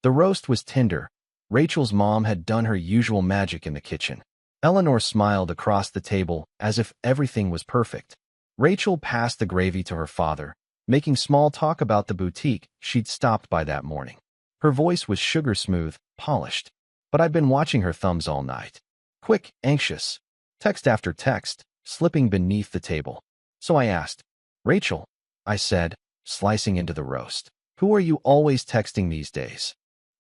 The roast was tender. Rachel's mom had done her usual magic in the kitchen. Eleanor smiled across the table as if everything was perfect. Rachel passed the gravy to her father, making small talk about the boutique she'd stopped by that morning. Her voice was sugar-smooth, polished. But I'd been watching her thumbs all night. Quick, anxious, text after text, slipping beneath the table. So I asked, "Rachel," I said, slicing into the roast, "who are you always texting these days?"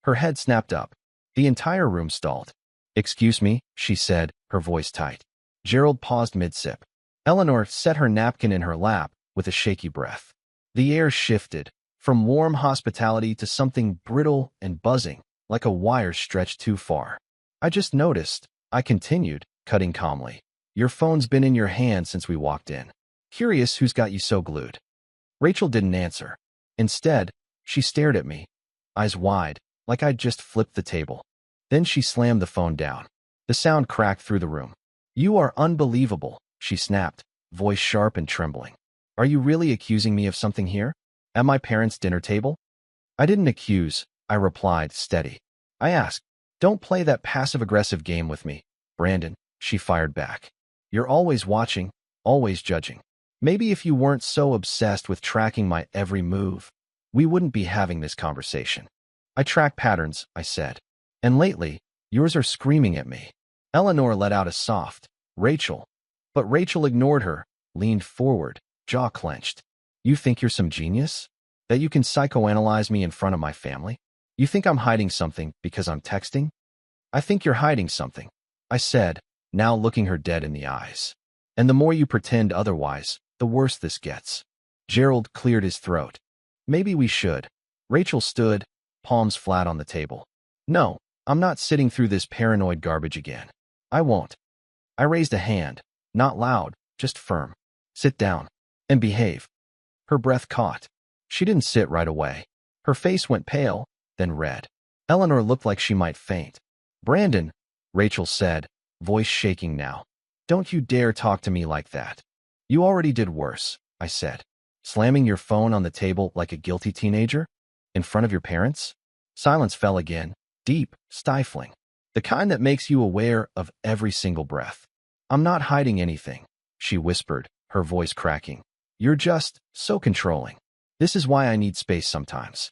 Her head snapped up. The entire room stalled. "Excuse me," she said, her voice tight. Gerald paused mid-sip. Eleanor set her napkin in her lap with a shaky breath. The air shifted, from warm hospitality to something brittle and buzzing, like a wire stretched too far. "I just noticed," I continued, cutting calmly. "Your phone's been in your hand since we walked in. Curious who's got you so glued." Rachel didn't answer. Instead, she stared at me, eyes wide, like I'd just flipped the table. Then she slammed the phone down. The sound cracked through the room. "You are unbelievable," she snapped, voice sharp and trembling. "Are you really accusing me of something here? At my parents' dinner table?" "I didn't accuse," I replied, steady. "I asked. Don't play that passive-aggressive game with me, Brandon," she fired back. "You're always watching, always judging. Maybe if you weren't so obsessed with tracking my every move, we wouldn't be having this conversation." "I track patterns," I said. "And lately, yours are screaming at me." Eleanor let out a soft, "Rachel." But Rachel ignored her, leaned forward, jaw clenched. "You think you're some genius? That you can psychoanalyze me in front of my family? You think I'm hiding something because I'm texting?" "I think you're hiding something," I said, now looking her dead in the eyes. "And the more you pretend otherwise, the worse this gets." Gerald cleared his throat. "Maybe we should." Rachel stood, palms flat on the table. "No, I'm not sitting through this paranoid garbage again. I won't." I raised a hand, not loud, just firm. "Sit down. And behave." Her breath caught. She didn't sit right away. Her face went pale, then red. Eleanor looked like she might faint. "Brandon," Rachel said, voice shaking now. "Don't you dare talk to me like that." "You already did worse," I said. "Slamming your phone on the table like a guilty teenager? In front of your parents?" Silence fell again, deep, stifling. The kind that makes you aware of every single breath. "I'm not hiding anything," she whispered, her voice cracking. "You're just so controlling. This is why I need space sometimes."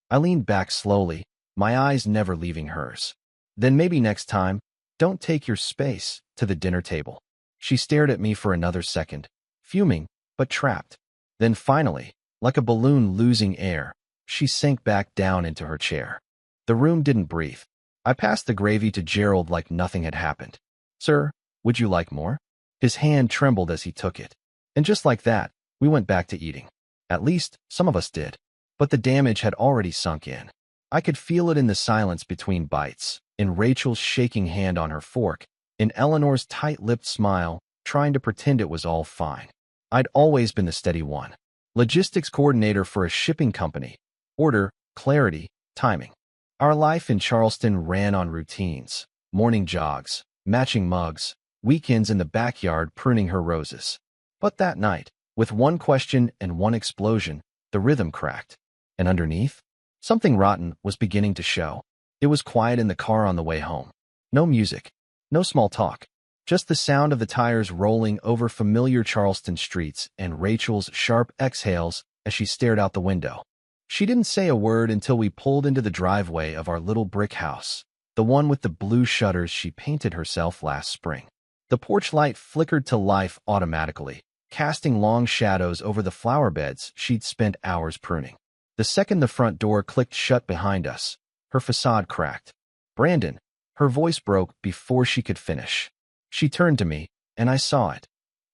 I leaned back slowly, my eyes never leaving hers. "Then maybe next time, don't take your space to the dinner table." She stared at me for another second, fuming, but trapped. Then finally, like a balloon losing air, she sank back down into her chair. The room didn't breathe. I passed the gravy to Gerald like nothing had happened. "Sir, would you like more?" His hand trembled as he took it. And just like that, we went back to eating. At least, some of us did. But the damage had already sunk in. I could feel it in the silence between bites, in Rachel's shaking hand on her fork, in Eleanor's tight-lipped smile, trying to pretend it was all fine. I'd always been the steady one. Logistics coordinator for a shipping company. Order, clarity, timing. Our life in Charleston ran on routines. Morning jogs, matching mugs, weekends in the backyard pruning her roses. But that night, with one question and one explosion, the rhythm cracked. And underneath, something rotten was beginning to show. It was quiet in the car on the way home. No music, no small talk, just the sound of the tires rolling over familiar Charleston streets and Rachel's sharp exhales as she stared out the window. She didn't say a word until we pulled into the driveway of our little brick house, the one with the blue shutters she painted herself last spring. The porch light flickered to life automatically, casting long shadows over the flower beds she'd spent hours pruning. The second the front door clicked shut behind us, her facade cracked. "Brandon," her voice broke before she could finish. She turned to me, and I saw it,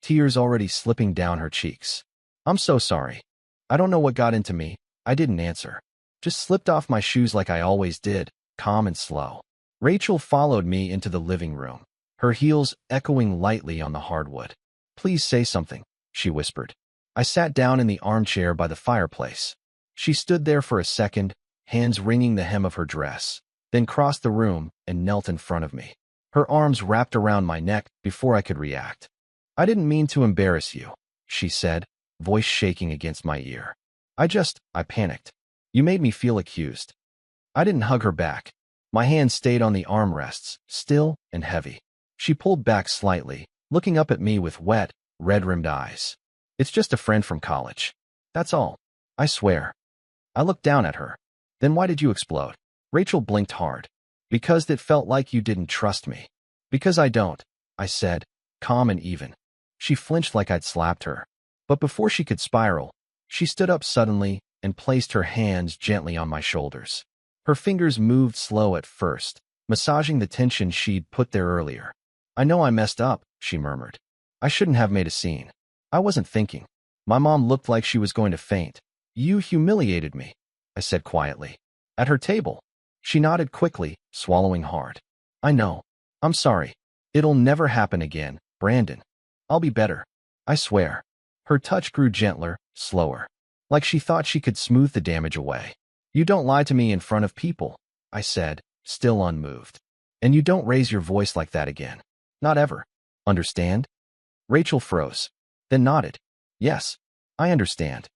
tears already slipping down her cheeks. "I'm so sorry. I don't know what got into me." I didn't answer. Just slipped off my shoes like I always did, calm and slow. Rachel followed me into the living room, her heels echoing lightly on the hardwood. "Please say something," she whispered. I sat down in the armchair by the fireplace. She stood there for a second, hands wringing the hem of her dress, then crossed the room and knelt in front of me. Her arms wrapped around my neck before I could react. "I didn't mean to embarrass you," she said, voice shaking against my ear. I panicked. "You made me feel accused." I didn't hug her back. My hand stayed on the armrests, still and heavy. She pulled back slightly, looking up at me with wet, red-rimmed eyes. It's just a friend from college. That's all. I swear. I looked down at her. Then why did you explode? Rachel blinked hard. Because it felt like you didn't trust me. Because I don't, I said, calm and even. She flinched like I'd slapped her. But before she could spiral, she stood up suddenly and placed her hands gently on my shoulders. Her fingers moved slow at first, massaging the tension she'd put there earlier. I know I messed up, she murmured. I shouldn't have made a scene. I wasn't thinking. My mom looked like she was going to faint. You humiliated me, I said quietly. At her table. She nodded quickly, swallowing hard. I know. I'm sorry. It'll never happen again, Brandon. I'll be better. I swear. Her touch grew gentler, slower. Like she thought she could smooth the damage away. You don't lie to me in front of people, I said, still unmoved. And you don't raise your voice like that again. Not ever. Understand? Rachel froze, then nodded. Yes, I understand.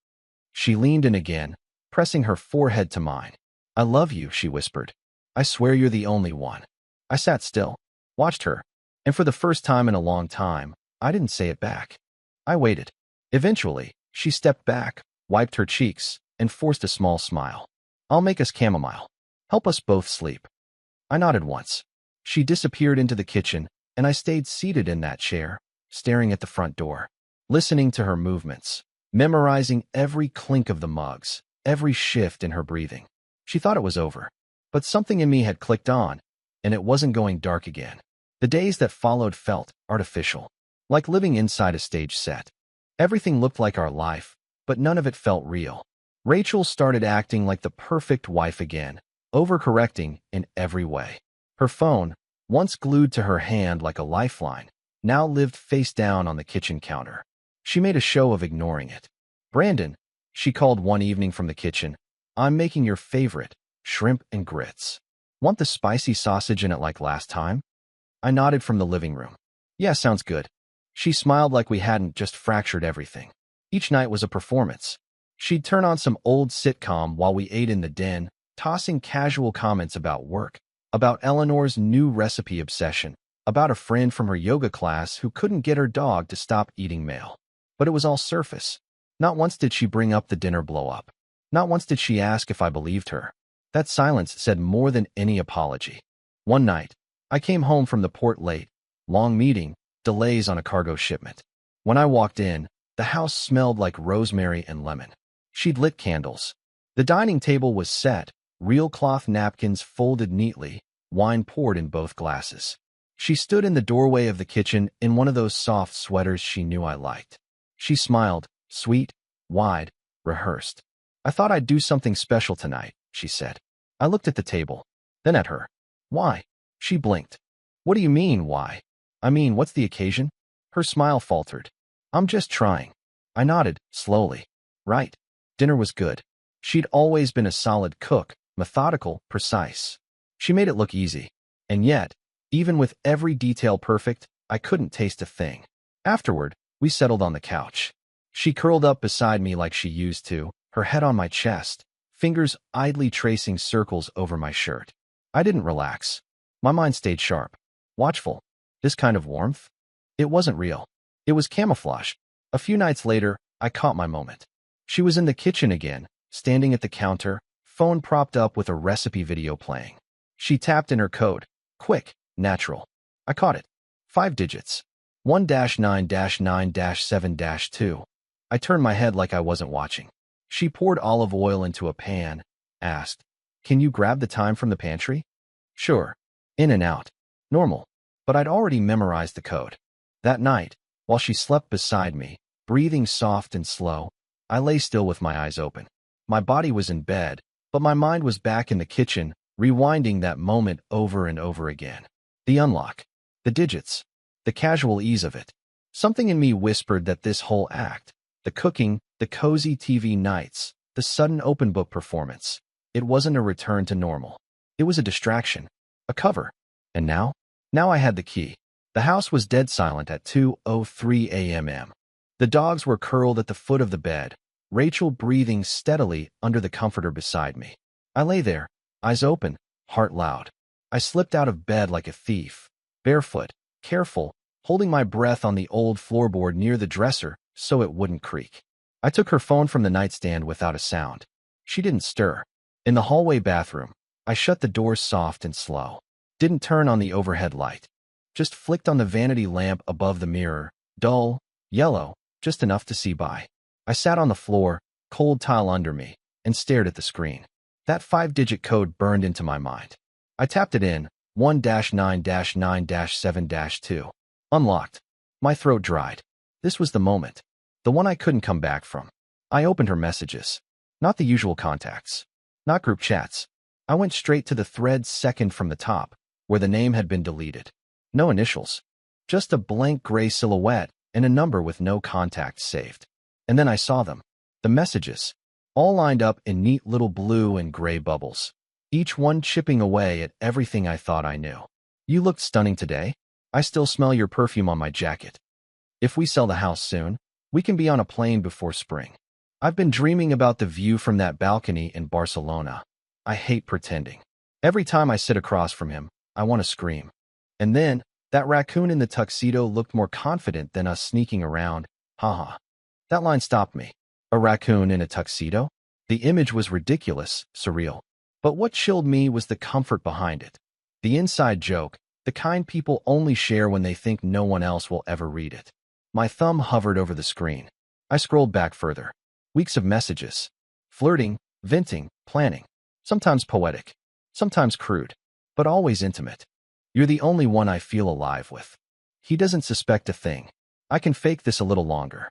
She leaned in again, pressing her forehead to mine. I love you, she whispered. I swear you're the only one. I sat still, watched her, and for the first time in a long time, I didn't say it back. I waited. Eventually, she stepped back, wiped her cheeks, and forced a small smile. I'll make us chamomile. Help us both sleep. I nodded once. She disappeared into the kitchen, and I stayed seated in that chair, staring at the front door, listening to her movements, memorizing every clink of the mugs, every shift in her breathing. She thought it was over, but something in me had clicked on, and it wasn't going dark again. The days that followed felt artificial, like living inside a stage set. Everything looked like our life, but none of it felt real. Rachel started acting like the perfect wife again, overcorrecting in every way. Her phone, once glued to her hand like a lifeline, now lived face down on the kitchen counter. She made a show of ignoring it. Brandon, she called one evening from the kitchen, I'm making your favorite, shrimp and grits. Want the spicy sausage in it like last time? I nodded from the living room. Yeah, sounds good. She smiled like we hadn't just fractured everything. Each night was a performance. She'd turn on some old sitcom while we ate in the den, tossing casual comments about work, about Eleanor's new recipe obsession, about a friend from her yoga class who couldn't get her dog to stop eating mail. But it was all surface. Not once did she bring up the dinner blow-up. Not once did she ask if I believed her. That silence said more than any apology. One night, I came home from the port late. Long meeting, delays on a cargo shipment. When I walked in, the house smelled like rosemary and lemon. She'd lit candles. The dining table was set, real cloth napkins folded neatly, wine poured in both glasses. She stood in the doorway of the kitchen in one of those soft sweaters she knew I liked. She smiled, sweet, wide, rehearsed. I thought I'd do something special tonight, she said. I looked at the table, then at her. Why? She blinked. What do you mean, why? I mean, what's the occasion? Her smile faltered. I'm just trying. I nodded, slowly. Right. Dinner was good. She'd always been a solid cook, methodical, precise. She made it look easy. And yet, even with every detail perfect, I couldn't taste a thing. Afterward, we settled on the couch. She curled up beside me like she used to, her head on my chest, fingers idly tracing circles over my shirt. I didn't relax. My mind stayed sharp, watchful. This kind of warmth? It wasn't real. It was camouflage. A few nights later, I caught my moment. She was in the kitchen again, standing at the counter, phone propped up with a recipe video playing. She tapped in her code. Quick, natural. I caught it. 5 digits. 1-9-9-7-2. I turned my head like I wasn't watching. She poured olive oil into a pan, asked, Can you grab the time from the pantry? Sure. In and out. Normal. But I'd already memorized the code. That night, while she slept beside me, breathing soft and slow, I lay still with my eyes open. My body was in bed, but my mind was back in the kitchen, rewinding that moment over and over again. The unlock. The digits. The casual ease of it. Something in me whispered that this whole act, the cooking, the cozy TV nights, the sudden open book performance, it wasn't a return to normal. It was a distraction, a cover. And now? Now I had the key. The house was dead silent at 2:03 a.m. The dogs were curled at the foot of the bed, Rachel breathing steadily under the comforter beside me. I lay there, Eyes open, heart loud. I slipped out of bed like a thief, barefoot, careful, holding my breath on the old floorboard near the dresser so it wouldn't creak. I took her phone from the nightstand without a sound. She didn't stir. In the hallway bathroom, I shut the doors soft and slow. Didn't turn on the overhead light. Just flicked on the vanity lamp above the mirror, dull, yellow, just enough to see by. I sat on the floor, cold tile under me, and stared at the screen. That 5-digit code burned into my mind. I tapped it in, 1-9-9-7-2. Unlocked. My throat dried. This was the moment. The one I couldn't come back from. I opened her messages. Not the usual contacts. Not group chats. I went straight to the thread second from the top, where the name had been deleted. No initials. Just a blank gray silhouette and a number with no contacts saved. And then I saw them. The messages. All lined up in neat little blue and gray bubbles. Each one chipping away at everything I thought I knew. You looked stunning today. I still smell your perfume on my jacket. If we sell the house soon, we can be on a plane before spring. I've been dreaming about the view from that balcony in Barcelona. I hate pretending. Every time I sit across from him, I want to scream. And then, that raccoon in the tuxedo looked more confident than us sneaking around. Haha. That line stopped me. A raccoon in a tuxedo? The image was ridiculous, surreal. But what chilled me was the comfort behind it. The inside joke, the kind people only share when they think no one else will ever read it. My thumb hovered over the screen. I scrolled back further. Weeks of messages. Flirting, venting, planning. Sometimes poetic. Sometimes crude. But always intimate. You're the only one I feel alive with. He doesn't suspect a thing. I can fake this a little longer.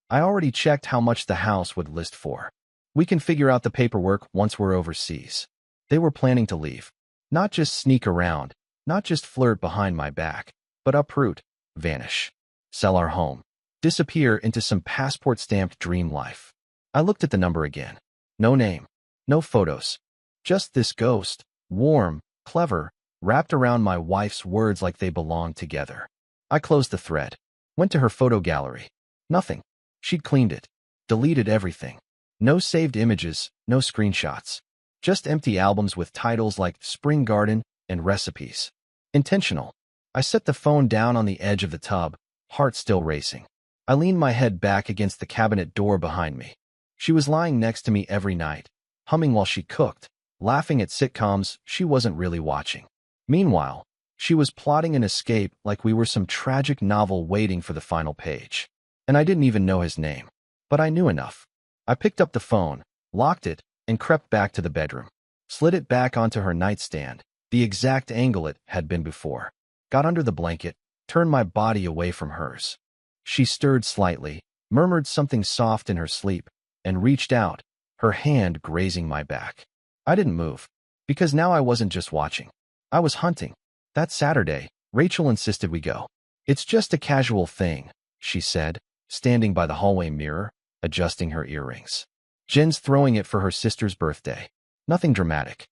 I already checked how much the house would list for. We can figure out the paperwork once we're overseas. They were planning to leave. Not just sneak around, not just flirt behind my back, but uproot, vanish, sell our home, disappear into some passport-stamped dream life. I looked at the number again. No name, no photos. Just this ghost, warm, clever, wrapped around my wife's words like they belonged together. I closed the thread, went to her photo gallery. Nothing. She'd cleaned it, deleted everything. No saved images, no screenshots. Just empty albums with titles like Spring Garden and Recipes. Intentional. I set the phone down on the edge of the tub, heart still racing. I leaned my head back against the cabinet door behind me. She was lying next to me every night, humming while she cooked, laughing at sitcoms she wasn't really watching. Meanwhile, she was plotting an escape like we were some tragic novel waiting for the final page. And I didn't even know his name. But I knew enough. I picked up the phone, locked it, and crept back to the bedroom. Slid it back onto her nightstand, the exact angle it had been before. Got under the blanket, turned my body away from hers. She stirred slightly, murmured something soft in her sleep, and reached out, her hand grazing my back. I didn't move, because now I wasn't just watching. I was hunting. That Saturday, Rachel insisted we go. It's just a casual thing, she said, standing by the hallway mirror, adjusting her earrings. Jen's throwing it for her sister's birthday. Nothing dramatic.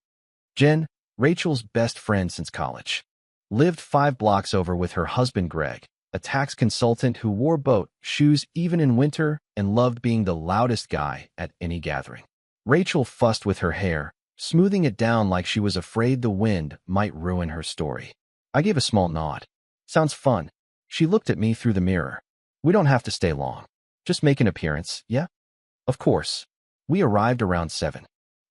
Jen, Rachel's best friend since college. Lived 5 blocks over with her husband Greg, a tax consultant who wore boat shoes even in winter and loved being the loudest guy at any gathering. Rachel fussed with her hair, smoothing it down like she was afraid the wind might ruin her story. I gave a small nod. Sounds fun. She looked at me through the mirror. We don't have to stay long. Just make an appearance, yeah? Of course. We arrived around 7.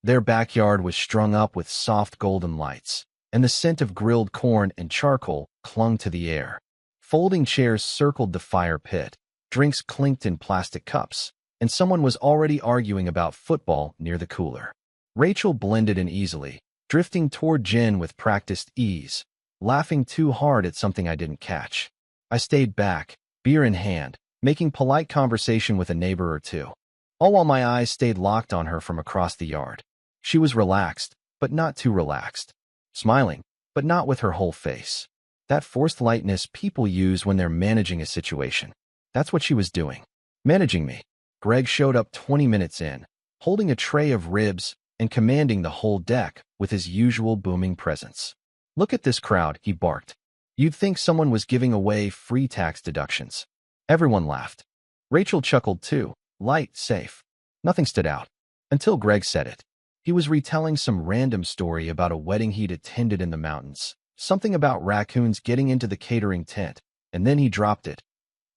Their backyard was strung up with soft golden lights, and the scent of grilled corn and charcoal clung to the air. Folding chairs circled the fire pit, drinks clinked in plastic cups, and someone was already arguing about football near the cooler. Rachel blended in easily, drifting toward Jen with practiced ease, laughing too hard at something I didn't catch. I stayed back, beer in hand, making polite conversation with a neighbor or two, all while my eyes stayed locked on her from across the yard. She was relaxed, but not too relaxed. Smiling, but not with her whole face. That forced lightness people use when they're managing a situation. That's what she was doing. Managing me. Greg showed up 20 minutes in, holding a tray of ribs and commanding the whole deck with his usual booming presence. Look at this crowd, he barked. You'd think someone was giving away free tax deductions. Everyone laughed. Rachel chuckled too, light, safe. Nothing stood out. Until Greg said it. He was retelling some random story about a wedding he'd attended in the mountains. Something about raccoons getting into the catering tent, and then he dropped it.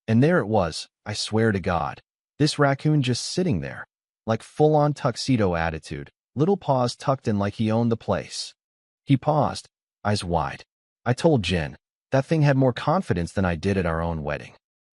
And there it was, I swear to God. This raccoon just sitting there, like full-on tuxedo attitude, little paws tucked in like he owned the place. He paused, eyes wide. I told Jen, that thing had more confidence than I did at our own wedding.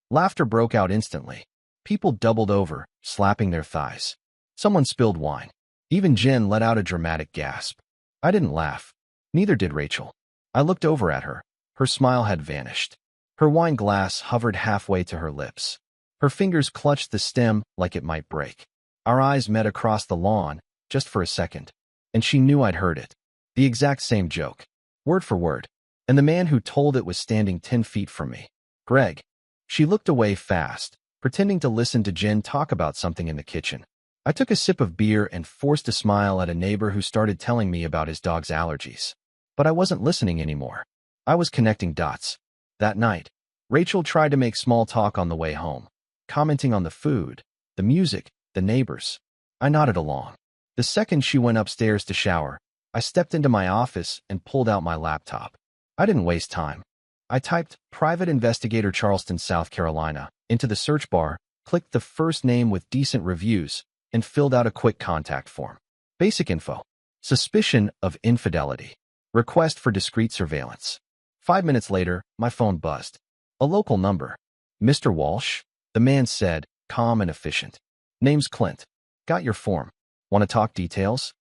Laughter broke out instantly. People doubled over, slapping their thighs. Someone spilled wine. Even Jen let out a dramatic gasp. I didn't laugh. Neither did Rachel. I looked over at her. Her smile had vanished. Her wine glass hovered halfway to her lips. Her fingers clutched the stem like it might break. Our eyes met across the lawn, just for a second. And she knew I'd heard it. The exact same joke. Word for word. And the man who told it was standing 10 feet from me. Greg. She looked away fast, pretending to listen to Jen talk about something in the kitchen. I took a sip of beer and forced a smile at a neighbor who started telling me about his dog's allergies. But I wasn't listening anymore. I was connecting dots. That night, Rachel tried to make small talk on the way home, commenting on the food, the music, the neighbors. I nodded along. The second she went upstairs to shower, I stepped into my office and pulled out my laptop. I didn't waste time. I typed Private Investigator Charleston, South Carolina into the search bar, clicked the first name with decent reviews, and filled out a quick contact form. Basic info. Suspicion of infidelity. Request for discreet surveillance. 5 minutes later, my phone buzzed. A local number. Mr. Walsh? The man said, calm and efficient. Name's Clint. Got your form. Want to talk details?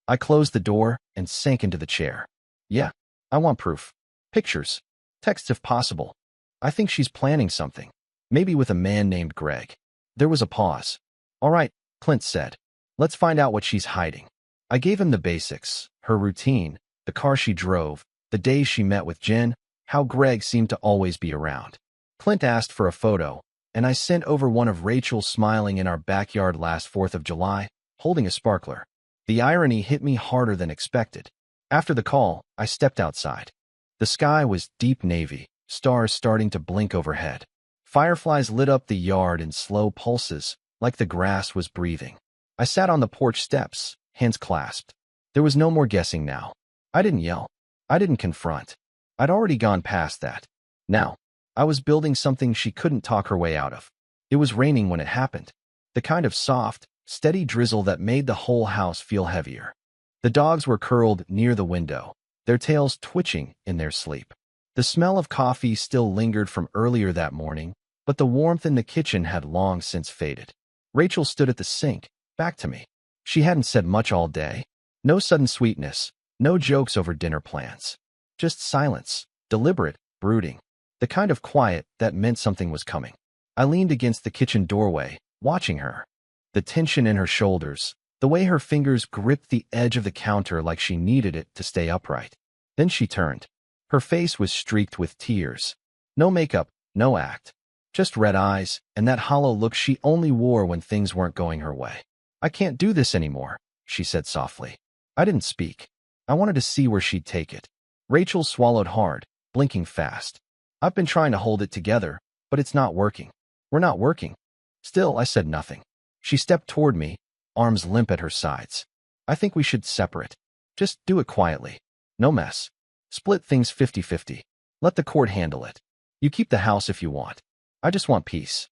I closed the door and sank into the chair. Yeah, I want proof. Pictures. Texts if possible. I think she's planning something. Maybe with a man named Greg. There was a pause. All right, Clint said. Let's find out what she's hiding. I gave him the basics, her routine, the car she drove, the days she met with Jen, how Greg seemed to always be around. Clint asked for a photo, and I sent over one of Rachel smiling in our backyard last 4th of July, holding a sparkler. The irony hit me harder than expected. After the call, I stepped outside. The sky was deep navy, stars starting to blink overhead. Fireflies lit up the yard in slow pulses, like the grass was breathing. I sat on the porch steps, hands clasped. There was no more guessing now. I didn't yell. I didn't confront. I'd already gone past that. Now, I was building something she couldn't talk her way out of. It was raining when it happened. The kind of soft, steady drizzle that made the whole house feel heavier. The dogs were curled near the window, their tails twitching in their sleep. The smell of coffee still lingered from earlier that morning, but the warmth in the kitchen had long since faded. Rachel stood at the sink, back to me. She hadn't said much all day. No sudden sweetness, no jokes over dinner plans. Just silence, deliberate, brooding. The kind of quiet that meant something was coming. I leaned against the kitchen doorway, watching her. The tension in her shoulders, the way her fingers gripped the edge of the counter like she needed it to stay upright. Then she turned. Her face was streaked with tears. No makeup, no act. Just red eyes, and that hollow look she only wore when things weren't going her way. I can't do this anymore, she said softly. I didn't speak. I wanted to see where she'd take it. Rachel swallowed hard, blinking fast. I've been trying to hold it together, but it's not working. We're not working. Still, I said nothing. She stepped toward me, arms limp at her sides. I think we should separate. Just do it quietly. No mess. Split things 50-50. Let the court handle it. You keep the house if you want. I just want peace.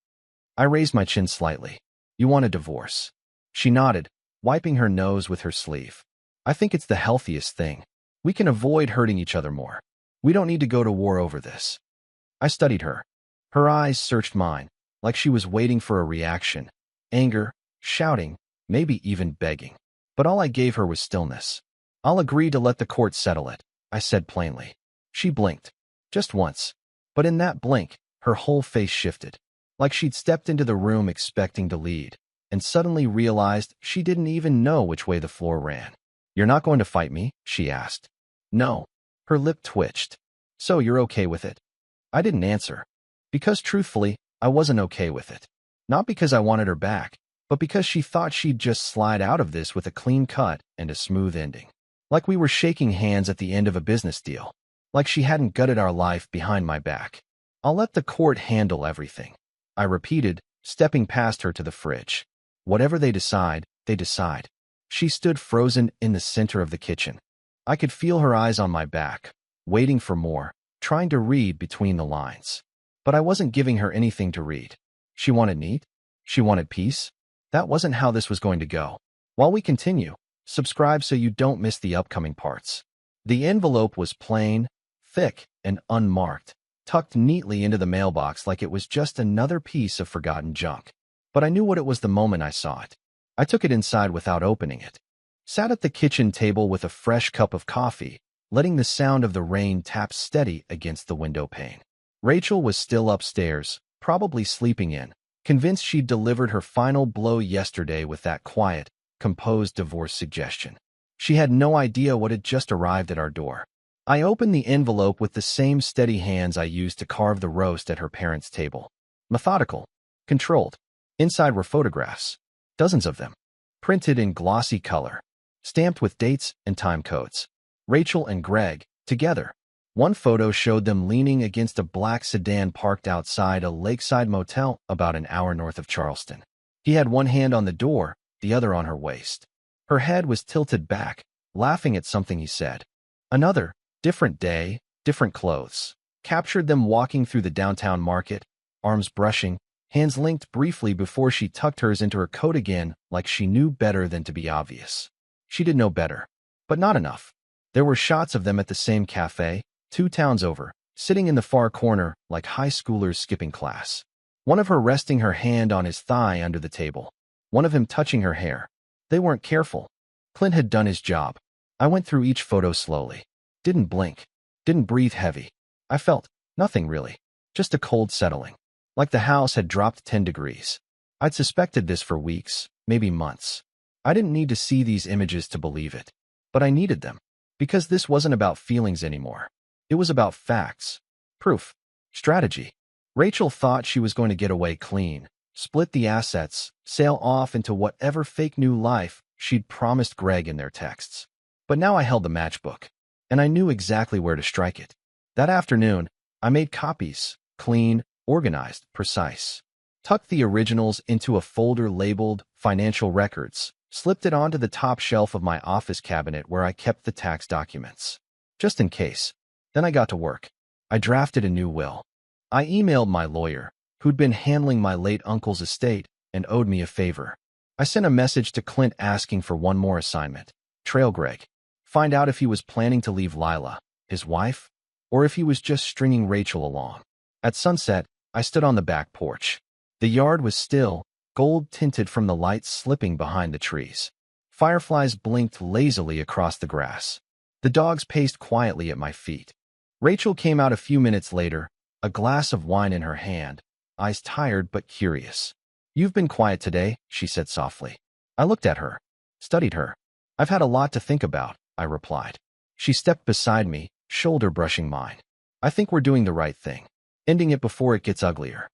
I raised my chin slightly. You want a divorce? She nodded, wiping her nose with her sleeve. I think it's the healthiest thing. We can avoid hurting each other more. We don't need to go to war over this. I studied her. Her eyes searched mine, like she was waiting for a reaction. Anger, shouting, maybe even begging. But all I gave her was stillness. I'll agree to let the court settle it, I said plainly. She blinked. Just once. But in that blink, her whole face shifted. Like she'd stepped into the room expecting to lead, and suddenly realized she didn't even know which way the floor ran. You're not going to fight me? She asked. No. Her lip twitched. So you're okay with it? I didn't answer. Because truthfully, I wasn't okay with it. Not because I wanted her back, but because she thought she'd just slide out of this with a clean cut and a smooth ending. Like we were shaking hands at the end of a business deal. Like she hadn't gutted our life behind my back. I'll let the court handle everything, I repeated, stepping past her to the fridge. Whatever they decide, they decide. She stood frozen in the center of the kitchen. I could feel her eyes on my back, waiting for more, trying to read between the lines. But I wasn't giving her anything to read. She wanted neat. She wanted peace. That wasn't how this was going to go. While we continue, subscribe so you don't miss the upcoming parts. The envelope was plain, thick, and unmarked, tucked neatly into the mailbox like it was just another piece of forgotten junk. But I knew what it was the moment I saw it. I took it inside without opening it. Sat at the kitchen table with a fresh cup of coffee, letting the sound of the rain tap steady against the window pane. Rachel was still upstairs, probably sleeping in, convinced she'd delivered her final blow yesterday with that quiet, composed divorce suggestion. She had no idea what had just arrived at our door. I opened the envelope with the same steady hands I used to carve the roast at her parents' table. Methodical, controlled. Inside were photographs, dozens of them, printed in glossy color, stamped with dates and time codes. Rachel and Greg, together. One photo showed them leaning against a black sedan parked outside a lakeside motel about an hour north of Charleston. He had one hand on the door, the other on her waist. Her head was tilted back, laughing at something he said. Another, different day, different clothes, captured them walking through the downtown market, arms brushing, hands linked briefly before she tucked hers into her coat again like she knew better than to be obvious. She did know better, but not enough. There were shots of them at the same cafe, 2 towns over, sitting in the far corner like high schoolers skipping class. One of her resting her hand on his thigh under the table. One of him touching her hair. They weren't careful. Clint had done his job. I went through each photo slowly. Didn't blink. Didn't breathe heavy. I felt nothing really. Just a cold settling. Like the house had dropped 10 degrees. I'd suspected this for weeks, maybe months. I didn't need to see these images to believe it. But I needed them. Because this wasn't about feelings anymore. It was about facts. Proof. Strategy. Rachel thought she was going to get away clean, split the assets, sail off into whatever fake new life she'd promised Greg in their texts. But now I held the matchbook, and I knew exactly where to strike it. That afternoon, I made copies, clean, organized, precise. Tucked the originals into a folder labeled Financial Records, slipped it onto the top shelf of my office cabinet where I kept the tax documents. Just in case. Then I got to work. I drafted a new will. I emailed my lawyer, who'd been handling my late uncle's estate and owed me a favor. I sent a message to Clint asking for one more assignment. Trail Greg. Find out if he was planning to leave Lila, his wife, or if he was just stringing Rachel along. At sunset, I stood on the back porch. The yard was still, gold-tinted from the light slipping behind the trees. Fireflies blinked lazily across the grass. The dogs paced quietly at my feet. Rachel came out a few minutes later, a glass of wine in her hand, eyes tired but curious. "You've been quiet today," she said softly. I looked at her, studied her. "I've had a lot to think about," I replied. She stepped beside me, shoulder brushing mine. "I think we're doing the right thing, ending it before it gets uglier."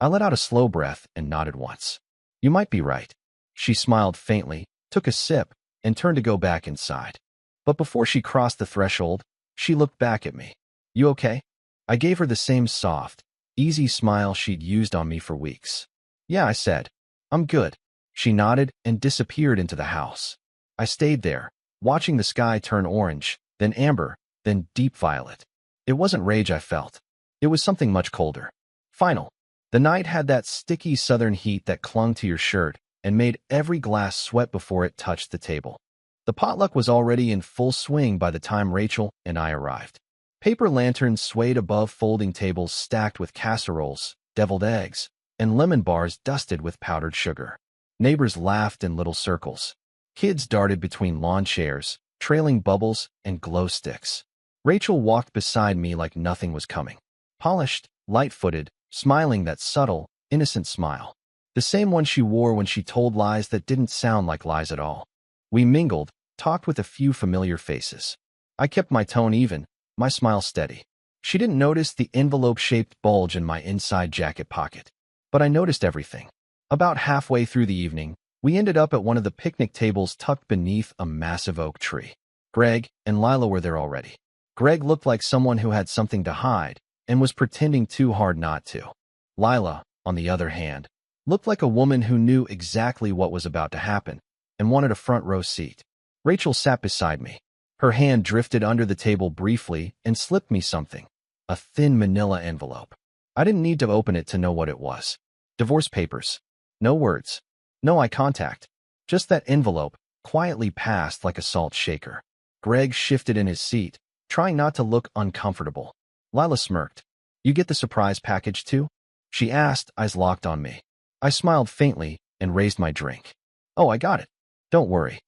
I let out a slow breath and nodded once. "You might be right." She smiled faintly, took a sip, and turned to go back inside. But before she crossed the threshold, she looked back at me. "You okay?" I gave her the same soft, easy smile she'd used on me for weeks. "Yeah," I said. "I'm good." She nodded and disappeared into the house. I stayed there, watching the sky turn orange, then amber, then deep violet. It wasn't rage I felt. It was something much colder. Final. The night had that sticky southern heat that clung to your shirt and made every glass sweat before it touched the table. The potluck was already in full swing by the time Rachel and I arrived. Paper lanterns swayed above folding tables stacked with casseroles, deviled eggs, and lemon bars dusted with powdered sugar. Neighbors laughed in little circles. Kids darted between lawn chairs, trailing bubbles and glow sticks. Rachel walked beside me like nothing was coming. Polished, light-footed, smiling that subtle, innocent smile. The same one she wore when she told lies that didn't sound like lies at all. We mingled, talked with a few familiar faces. I kept my tone even, my smile steady. She didn't notice the envelope-shaped bulge in my inside jacket pocket. But I noticed everything. About halfway through the evening, we ended up at one of the picnic tables tucked beneath a massive oak tree. Greg and Lila were there already. Greg looked like someone who had something to hide and was pretending too hard not to. Lila, on the other hand, looked like a woman who knew exactly what was about to happen and wanted a front row seat. Rachel sat beside me. Her hand drifted under the table briefly and slipped me something. A thin manila envelope. I didn't need to open it to know what it was. Divorce papers. No words. No eye contact. Just that envelope, quietly passed like a salt shaker. Greg shifted in his seat, trying not to look uncomfortable. Lila smirked. You get the surprise package too? She asked, eyes locked on me. I smiled faintly and raised my drink. Oh, I got it. Don't worry.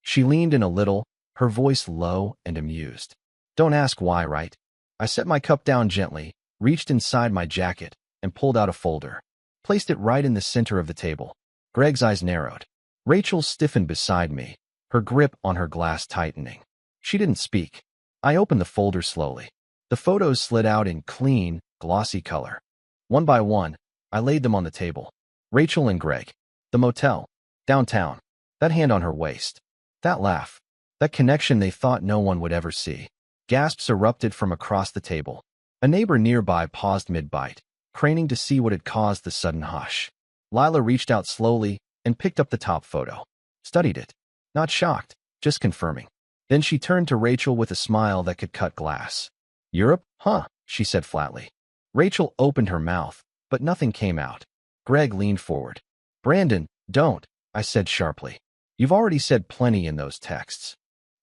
She leaned in a little, her voice low and amused. Don't ask why, right? I set my cup down gently, reached inside my jacket, and pulled out a folder. Placed it right in the center of the table. Greg's eyes narrowed. Rachel stiffened beside me, her grip on her glass tightening. She didn't speak. I opened the folder slowly. The photos slid out in clean, glossy color. One by one, I laid them on the table. Rachel and Greg. The motel. Downtown. That hand on her waist. That laugh. That connection they thought no one would ever see. Gasps erupted from across the table. A neighbor nearby paused mid-bite, craning to see what had caused the sudden hush. Lila reached out slowly and picked up the top photo. Studied it. Not shocked, just confirming. Then she turned to Rachel with a smile that could cut glass. Europe, huh? She said flatly. Rachel opened her mouth, but nothing came out. Greg leaned forward. Brandon, don't, I said sharply. You've already said plenty in those texts.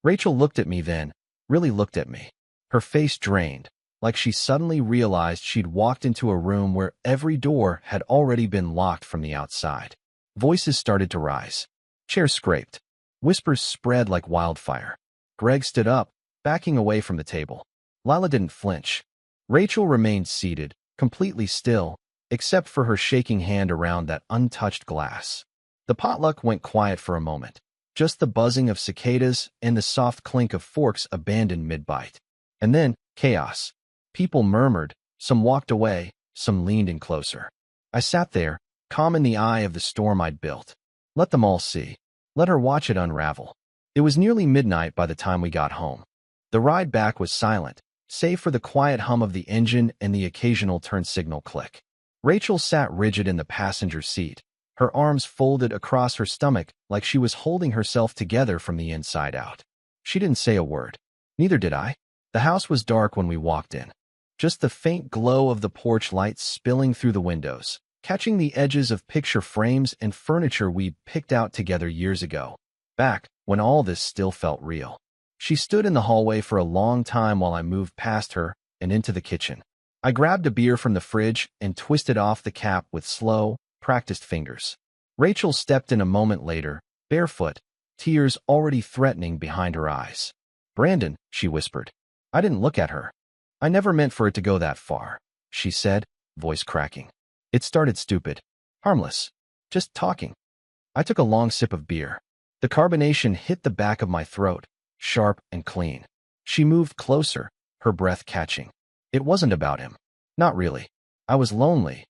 Rachel looked at me then, really looked at me. Her face drained, like she suddenly realized she'd walked into a room where every door had already been locked from the outside. Voices started to rise. Chairs scraped. Whispers spread like wildfire. Greg stood up, backing away from the table. Lila didn't flinch. Rachel remained seated, completely still, except for her shaking hand around that untouched glass. The potluck went quiet for a moment. Just the buzzing of cicadas and the soft clink of forks abandoned mid-bite. And then, chaos. People murmured, some walked away, some leaned in closer. I sat there, calm in the eye of the storm I'd built. Let them all see. Let her watch it unravel. It was nearly midnight by the time we got home. The ride back was silent, save for the quiet hum of the engine and the occasional turn signal click. Rachel sat rigid in the passenger seat, her arms folded across her stomach like she was holding herself together from the inside out. She didn't say a word. Neither did I. The house was dark when we walked in. Just the faint glow of the porch lights spilling through the windows, catching the edges of picture frames and furniture we picked out together years ago, back when all this still felt real. She stood in the hallway for a long time while I moved past her and into the kitchen. I grabbed a beer from the fridge and twisted off the cap with slow, practiced fingers. Rachel stepped in a moment later, barefoot, tears already threatening behind her eyes. Brandon, she whispered. I didn't look at her. I never meant for it to go that far, she said, voice cracking. It started stupid. Harmless. Just talking. I took a long sip of beer. The carbonation hit the back of my throat, sharp and clean. She moved closer, her breath catching. It wasn't about him. Not really. I was lonely.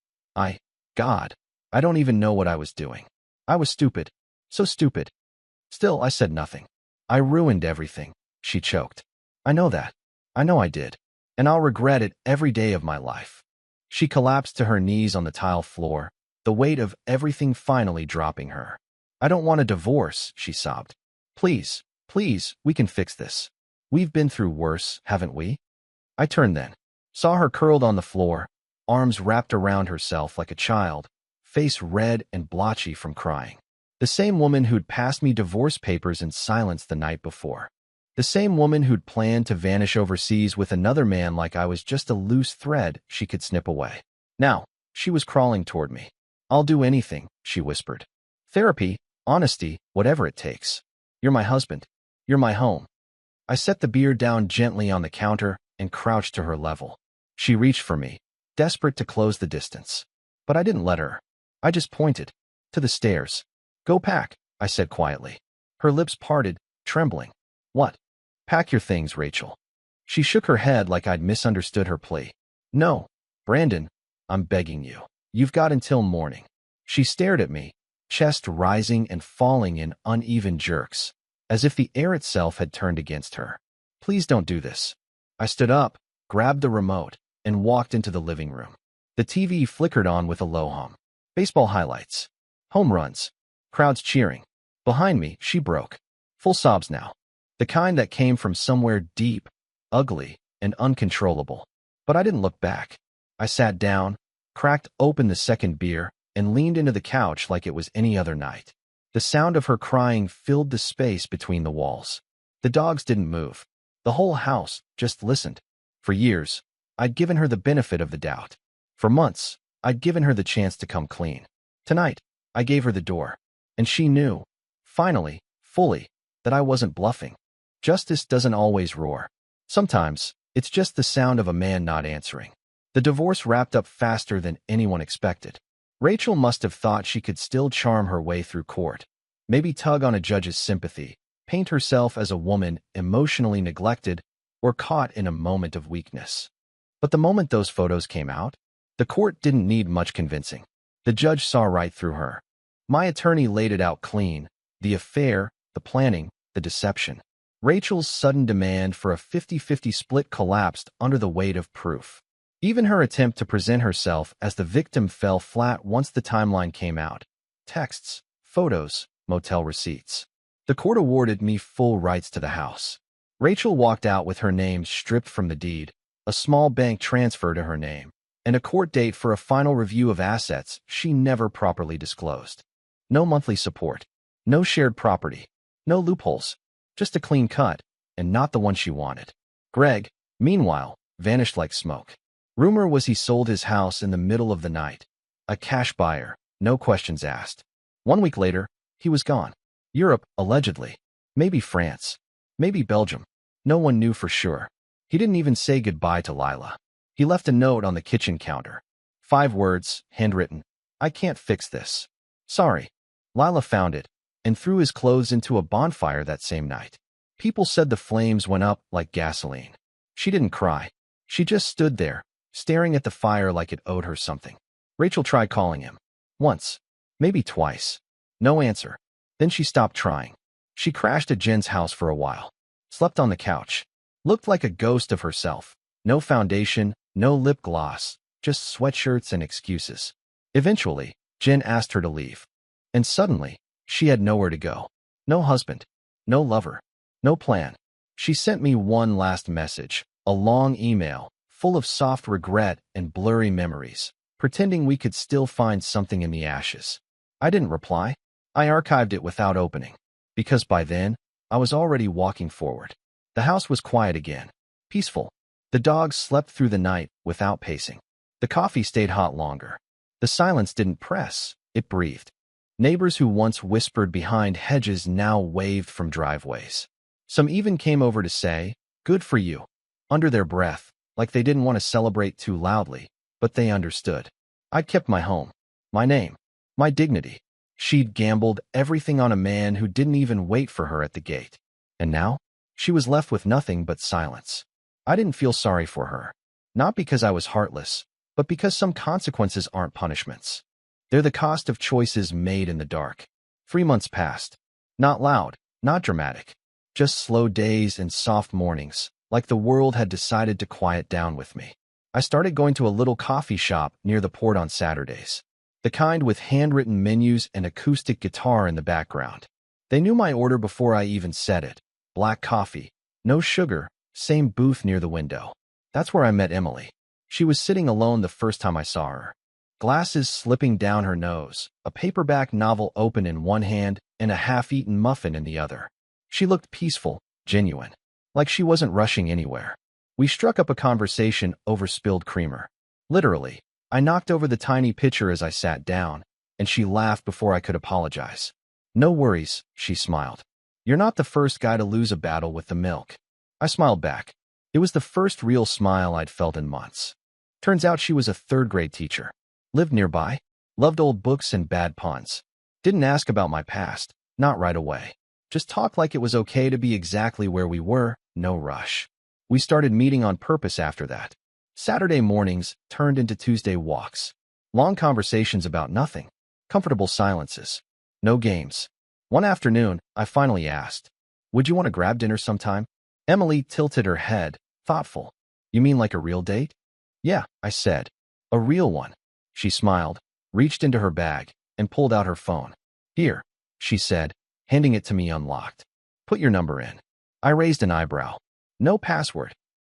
God, I don't even know what I was doing. I was stupid. So stupid. Still, I said nothing. I ruined everything, she choked. I know that. I know I did. And I'll regret it every day of my life. She collapsed to her knees on the tile floor, the weight of everything finally dropping her. I don't want a divorce, she sobbed. Please, please, we can fix this. We've been through worse, haven't we? I turned then, saw her curled on the floor, arms wrapped around herself like a child, face red and blotchy from crying. The same woman who'd passed me divorce papers in silence the night before. The same woman who'd planned to vanish overseas with another man like I was just a loose thread she could snip away. Now, she was crawling toward me. I'll do anything, she whispered. Therapy, honesty, whatever it takes. You're my husband. You're my home. I set the beer down gently on the counter and crouched to her level. She reached for me, desperate to close the distance. But I didn't let her. I just pointed. To the stairs. Go pack, I said quietly. Her lips parted, trembling. What? Pack your things, Rachel. She shook her head like I'd misunderstood her plea. No, Brandon, I'm begging you. You've got until morning. She stared at me, chest rising and falling in uneven jerks, as if the air itself had turned against her. Please don't do this. I stood up, grabbed the remote, and walked into the living room. The TV flickered on with a low hum. Baseball highlights. Home runs. Crowds cheering. Behind me, she broke. Full sobs now. The kind that came from somewhere deep, ugly, and uncontrollable. But I didn't look back. I sat down, cracked open the second beer, and leaned into the couch like it was any other night. The sound of her crying filled the space between the walls. The dogs didn't move. The whole house just listened. For years, I'd given her the benefit of the doubt. For months, I'd given her the chance to come clean. Tonight, I gave her the door. And she knew, finally, fully, that I wasn't bluffing. Justice doesn't always roar. Sometimes, it's just the sound of a man not answering. The divorce wrapped up faster than anyone expected. Rachel must have thought she could still charm her way through court, maybe tug on a judge's sympathy, paint herself as a woman emotionally neglected or caught in a moment of weakness. But the moment those photos came out, the court didn't need much convincing. The judge saw right through her. My attorney laid it out clean: the affair, the planning, the deception. Rachel's sudden demand for a 50-50 split collapsed under the weight of proof. Even her attempt to present herself as the victim fell flat once the timeline came out. Texts, photos, motel receipts. The court awarded me full rights to the house. Rachel walked out with her name stripped from the deed, a small bank transfer to her name, and a court date for a final review of assets she never properly disclosed. No monthly support, no shared property, no loopholes, just a clean cut, and not the one she wanted. Greg, meanwhile, vanished like smoke. Rumor was he sold his house in the middle of the night. A cash buyer, no questions asked. 1 week later, he was gone. Europe, allegedly. Maybe France. Maybe Belgium. No one knew for sure. He didn't even say goodbye to Lila. He left a note on the kitchen counter. 5 words, handwritten. I can't fix this. Sorry. Lila found it and threw his clothes into a bonfire that same night. People said the flames went up like gasoline. She didn't cry. She just stood there, staring at the fire like it owed her something. Rachel tried calling him. Once. Maybe twice. No answer. Then she stopped trying. She crashed at Jen's house for a while. Slept on the couch. Looked like a ghost of herself. No foundation, no lip gloss, just sweatshirts and excuses. Eventually, Jen asked her to leave. And suddenly, she had nowhere to go. No husband. No lover. No plan. She sent me one last message, a long email, full of soft regret and blurry memories, pretending we could still find something in the ashes. I didn't reply. I archived it without opening, because by then, I was already walking forward. The house was quiet again, peaceful. The dogs slept through the night without pacing. The coffee stayed hot longer. The silence didn't press, it breathed. Neighbors who once whispered behind hedges now waved from driveways. Some even came over to say, "Good for you," under their breath, like they didn't want to celebrate too loudly, but they understood. I'd kept my home, my name, my dignity. She'd gambled everything on a man who didn't even wait for her at the gate. And now, she was left with nothing but silence. I didn't feel sorry for her. Not because I was heartless, but because some consequences aren't punishments. They're the cost of choices made in the dark. 3 months passed. Not loud, not dramatic. Just slow days and soft mornings, like the world had decided to quiet down with me. I started going to a little coffee shop near the port on Saturdays. The kind with handwritten menus and acoustic guitar in the background. They knew my order before I even said it. Black coffee, no sugar, same booth near the window. That's where I met Emily. She was sitting alone the first time I saw her. Glasses slipping down her nose, a paperback novel open in one hand and a half-eaten muffin in the other. She looked peaceful, genuine, like she wasn't rushing anywhere. We struck up a conversation over spilled creamer. Literally, I knocked over the tiny pitcher as I sat down, and she laughed before I could apologize. "No worries," she smiled. "You're not the first guy to lose a battle with the milk." I smiled back. It was the first real smile I'd felt in months. Turns out she was a third-grade teacher. Lived nearby, loved old books and bad puns. Didn't ask about my past, not right away. Just talked like it was okay to be exactly where we were, no rush. We started meeting on purpose after that. Saturday mornings turned into Tuesday walks. Long conversations about nothing. Comfortable silences. No games. One afternoon, I finally asked, "Would you want to grab dinner sometime?" Emily tilted her head, thoughtful. "You mean like a real date?" "Yeah," I said. "A real one." She smiled, reached into her bag, and pulled out her phone. "Here," she said, handing it to me unlocked. Put your number in. I raised an eyebrow. No password.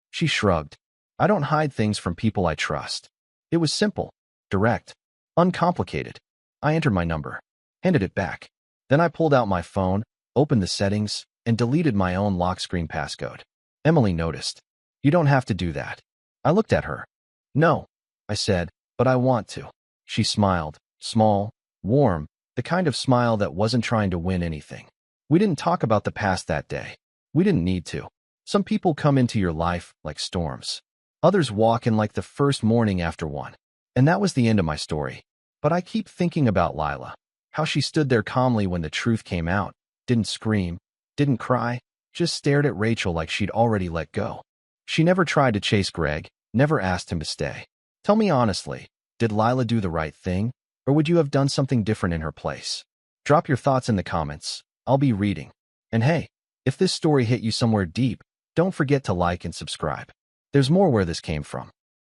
She shrugged. I don't hide things from people I trust. It was simple, direct, uncomplicated. I entered my number, handed it back. Then I pulled out my phone, opened the settings, and deleted my own lock screen passcode. Emily noticed. You don't have to do that. I looked at her. No, I said, but I want to. She smiled, small, warm, the kind of smile that wasn't trying to win anything. We didn't talk about the past that day. We didn't need to. Some people come into your life like storms. Others walk in like the first morning after one. And that was the end of my story. But I keep thinking about Lila, how she stood there calmly when the truth came out, didn't scream, didn't cry, just stared at Rachel like she'd already let go. She never tried to chase Greg, never asked him to stay. Tell me honestly, did Lila do the right thing, or would you have done something different in her place? Drop your thoughts in the comments. I'll be reading. And hey, if this story hit you somewhere deep, don't forget to like and subscribe. There's more where this came from.